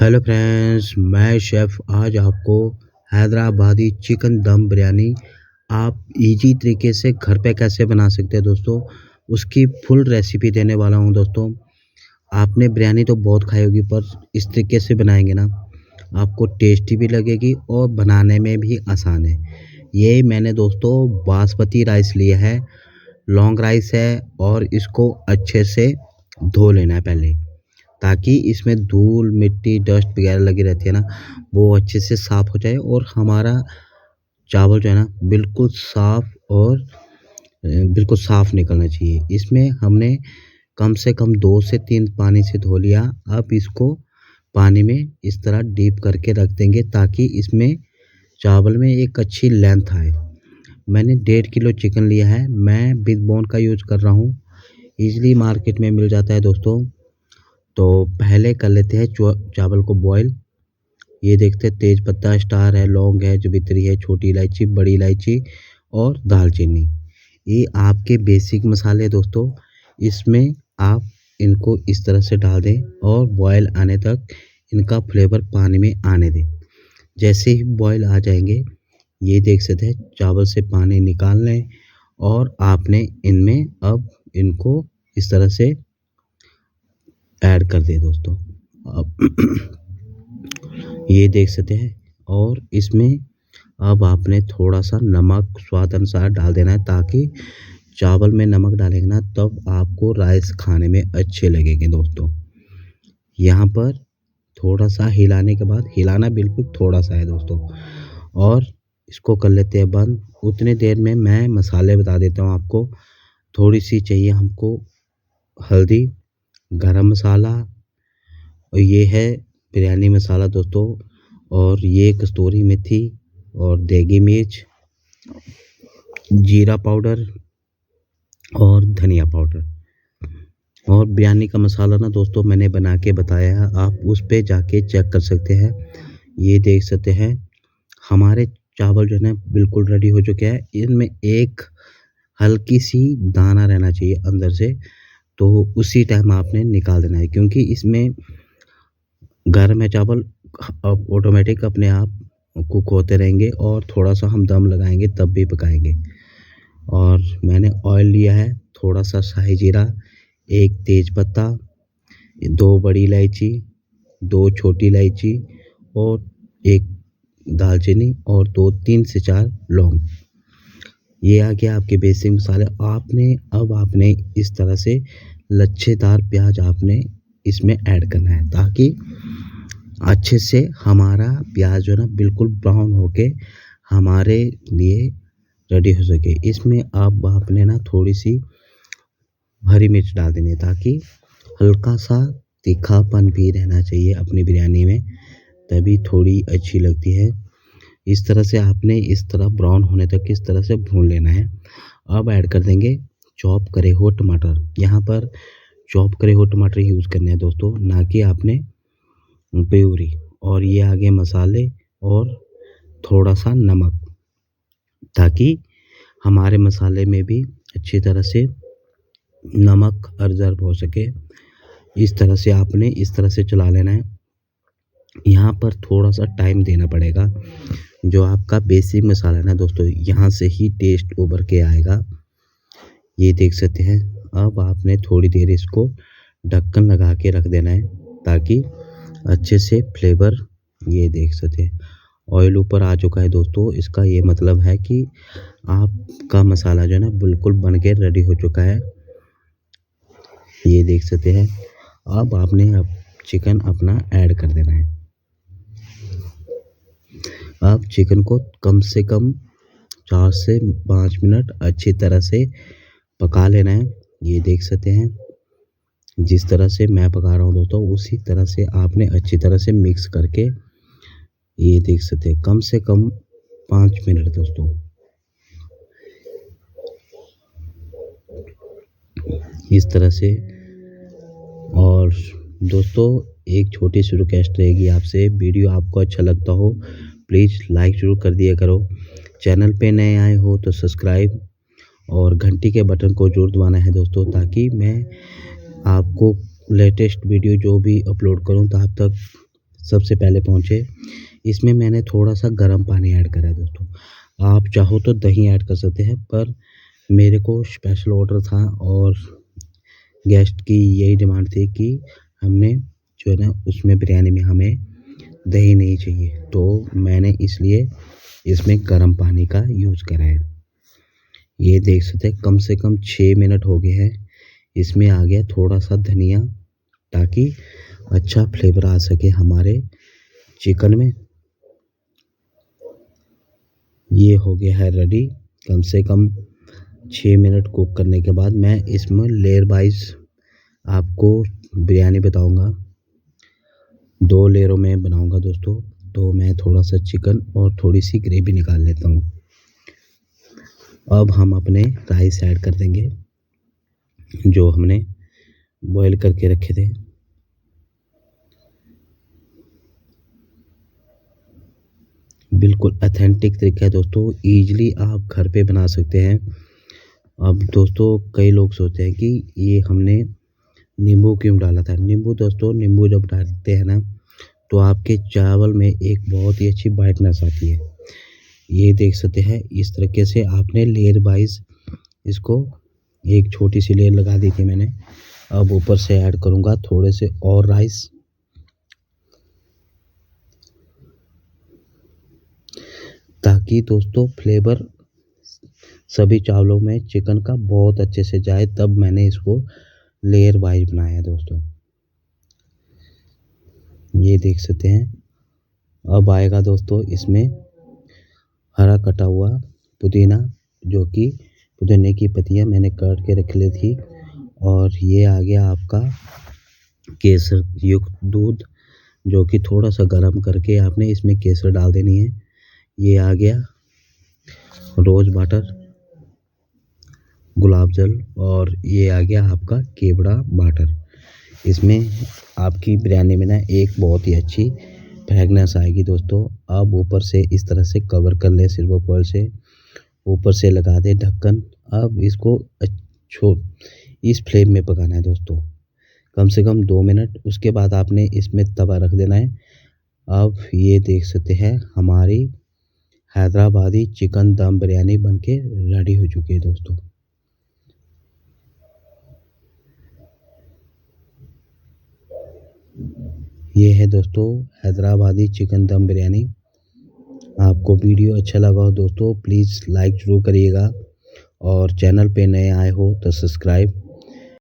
Hello friends, मैं chef आज आपको हैदराबादी चिकन दम बिरयानी आप इजी तरीके से घर पे कैसे बना सकते हैं दोस्तों, उसकी फुल रेसिपी देने वाला हूं दोस्तों। आपने बिरयानी तो बहुत खाई होगी पर इस तरीके से बनाएंगे ना आपको टेस्टी भी लगेगी और बनाने में भी आसान है। ये मैंने दोस्तों बासमती राइस लिया है, लॉन्ग राइस है और इसको अच्छे से धो लेना है पहले, ताकि इसमें धूल, मिट्टी, डस्ट वगैरह लगी रहती है ना, वो अच्छे से साफ़ हो जाए और हमारा चावल जो है ना बिल्कुल साफ़ और बिल्कुल साफ़ निकलना चाहिए। इसमें हमने कम से कम 2 से 3 पानी से धो लिया। अब इसको पानी में इस तरह डीप करके रख देंगे ताकि इसमें चावल में एक अच्छी लेंथ आए। मैंने 1.5 किलो चिकन लिया है, मैं बिग बोन का यूज़ कर रहा हूँ, ईज़िली मार्केट में मिल जाता है दोस्तों। तो पहले कर लेते हैं चावल को बॉईल। ये देखते हैं तेज पत्ता, स्टार है, लौंग है, जवित्री है, छोटी इलायची, बड़ी इलायची और दालचीनी। ये आपके बेसिक मसाले दोस्तों। इसमें आप इनको इस तरह से डाल दें और बॉयल आने तक इनका फ्लेवर पानी में आने दें। जैसे ही बॉयल आ जाएंगे, ये देख सकते हैं चावल से पानी निकाल लें और आपने इनमें अब इनको इस तरह से ऐड कर दिए दोस्तों। अब ये देख सकते हैं और इसमें अब आपने थोड़ा-सा नमक स्वाद अनुसार डाल देना है, ताकि चावल में नमक डालेंगे ना तब आपको राइस खाने में अच्छे लगेंगे दोस्तों। यहाँ पर थोड़ा-सा हिलाने के बाद, हिलाना बिल्कुल थोड़ा-सा है दोस्तों, और इसको कर लेते हैं बंद। उतनी देर में मैं मसाले बता देता हूँ आपको। थोड़ी-सी चाहिए हमको हल्दी, गरम मसाला, और ये है बिरयानी मसाला दोस्तों, और ये कस्तूरी मेथी और देगी मिर्च, जीरा पाउडर और धनिया पाउडर। और बिरयानी का मसाला ना दोस्तों मैंने बना के बताया है, आप उस पे जाके चेक कर सकते हैं। ये देख सकते हैं हमारे चावल जो है ना बिल्कुल रेडी हो चुके हैं। इनमें एक हल्की सी दाना रहना चाहिए अंदर से, तो उसी टाइम आपने निकाल देना है, क्योंकि इसमें गर्म है चावल, अब ऑटोमेटिक अपने आप कुक होते रहेंगे और थोड़ा-सा हम दम लगाएँगे तब भी पकाएँगे। और मैंने ऑयल लिया है, थोड़ा-सा शाही जीरा, 1 तेज पत्ता, 2 बड़ी इलायची, 2 छोटी इलायची और 1 दालचीनी और 2 3 से 4 लौंग। ये आ गया आपके बेसिक मसाले। अब आपने इस तरह से लच्छेदार प्याज आपने इसमें ऐड करना है, ताकि अच्छे से हमारा प्याज जो है ना बिल्कुल ब्राउन होके हमारे लिए रेडी हो सके। इसमें अब आपने ना थोड़ी-सी हरी मिर्च डाल देनी है, ताकि हल्का-सा तीखापन भी रहना चाहिए अपनी बिरयानी में, तभी थोड़ी अच्छी लगती है। इस तरह से आपने इस तरह ब्राउन होने तक इस तरह से भून लेना है। अब ऐड कर देंगे चॉप करे हुए टमाटर। यहाँ पर चॉप करे हुए टमाटर यूज़ करने हैं दोस्तों, ना कि आपने प्यूरी। और ये आगे मसाले और थोड़ा-सा नमक, ताकि हमारे मसाले में भी अच्छी तरह से नमक अब्ज़ॉर्ब हो सके। इस तरह से आपने इस तरह से चला लेना है। यहाँ पर थोड़ा-सा टाइम देना पड़ेगा। जो आपका बेसिक मसाला है ना दोस्तों, यहाँ से ही टेस्ट उभर के आएगा। ये देख सकते हैं। अब आपने थोड़ी देर इसको ढक्कन लगा के रख देना है, ताकि अच्छे से फ्लेवर, ये देख सकते हैं ऑयल ऊपर आ चुका है दोस्तों। इसका ये मतलब है कि आपका मसाला जो है ना बिल्कुल बन के रेडी हो चुका है। ये देख सकते हैं। अब आपने चिकन अपना ऐड कर देना है। अब चिकन को कम से कम 4 से 5 मिनट अच्छी तरह से पका लेना है। ये देख सकते हैं जिस तरह से मैं पका रहा हूँ दोस्तों, उसी तरह से आपने अच्छी तरह से मिक्स करके, ये देख सकते हैं कम से कम 5 मिनट दोस्तों। इस तरह से। और दोस्तों एक छोटी सी रिक्वेस्ट रहेगी आपसे, वीडियो आपको अच्छा लगता हो प्लीज़ लाइक ज़रूर कर दिया करो। चैनल पे नए आए हो तो सब्सक्राइब और घंटी के बटन को ज़रूर दबाना है दोस्तों, ताकि मैं आपको लेटेस्ट वीडियो जो भी अपलोड करूं तो आप तक सबसे पहले पहुँचे, इसमें मैंने थोड़ा-सा गर्म पानी ऐड करा है दोस्तों। आप चाहो तो दही ऐड कर सकते हैं, पर मेरे को स्पेशल ऑर्डर था और गेस्ट की यही डिमांड थी कि हमने जो है ना उसमें बिरयानी में हमें दही नहीं चाहिए, तो मैंने इसलिए इसमें गर्म पानी का यूज़ करा है। ये देख सकते हैं कम से कम 6 मिनट हो गए हैं। इसमें आ गया थोड़ा-सा धनिया, ताकि अच्छा फ्लेवर आ सके हमारे चिकन में। ये हो गया है रेडी। कम से कम 6 मिनट कुक करने के बाद मैं इसमें लेयर वाइज़ आपको बिरयानी बताऊँगा। 2 लेयरों में बनाऊँगा दोस्तों, तो मैं थोड़ा-सा चिकन और थोड़ी-सी ग्रेवी निकाल लेता हूँ। अब हम अपने राइस ऐड कर देंगे, जो हमने बॉयल करके रखे थे। बिल्कुल ऑथेंटिक तरीका है दोस्तों, ईज़िली आप घर पे बना सकते हैं। अब दोस्तों कई लोग सोचते हैं कि ये हमने नींबू क्यों डाला था? नींबू जब डालते हैं ना, तो आपके चावल में एक बहुत ही अच्छी ब्राइटनेस आती है। ये देख सकते हैं इस तरीके से आपने लेयर वाइज़ इसको एक छोटी-सी लेयर लगा दी थी मैंने। अब ऊपर से ऐड करूँगा थोड़े से और राइस। ताकि दोस्तों फ्लेवर सभी चावलों में चिकन का बहुत अच्छे से जाए, तब मैंने इसको लेयर वाइज़ बनाया है दोस्तों। ये देख सकते हैं। अब आएगा दोस्तों इसमें हरा कटा हुआ पुदीना, जो कि पुदीने की पत्तियाँ मैंने काट के रख ली थी। और ये आ गया आपका केसर युक्त दूध, जो कि थोड़ा-सा गर्म करके आपने इसमें केसर डाल देनी है। ये आ गया रोज़ वाटर, गुलाब जल, और ये आ गया आपका केवड़ा वाटर। इसमें आपकी बिरयानी में ना एक बहुत ही अच्छी फ्रेगनेंस आएगी दोस्तों। अब ऊपर से इस तरह से कवर कर लें सिल्वर फॉइल से, ऊपर से लगा दें ढक्कन। अब इसको इस फ्लेम में पकाना है दोस्तों, कम से कम 2 मिनट। उसके बाद आपने इसमें तवा रख देना है। अब ये देख सकते हैं हमारी हैदराबादी चिकन दम बिरयानी बनके रेडी हो चुकी है दोस्तों। ये है दोस्तों हैदराबादी चिकन दम बिरयानी। आपको वीडियो अच्छा लगा हो दोस्तों, प्लीज़ लाइक ज़रूर करिएगा, और चैनल पे नए आए हो तो सब्सक्राइब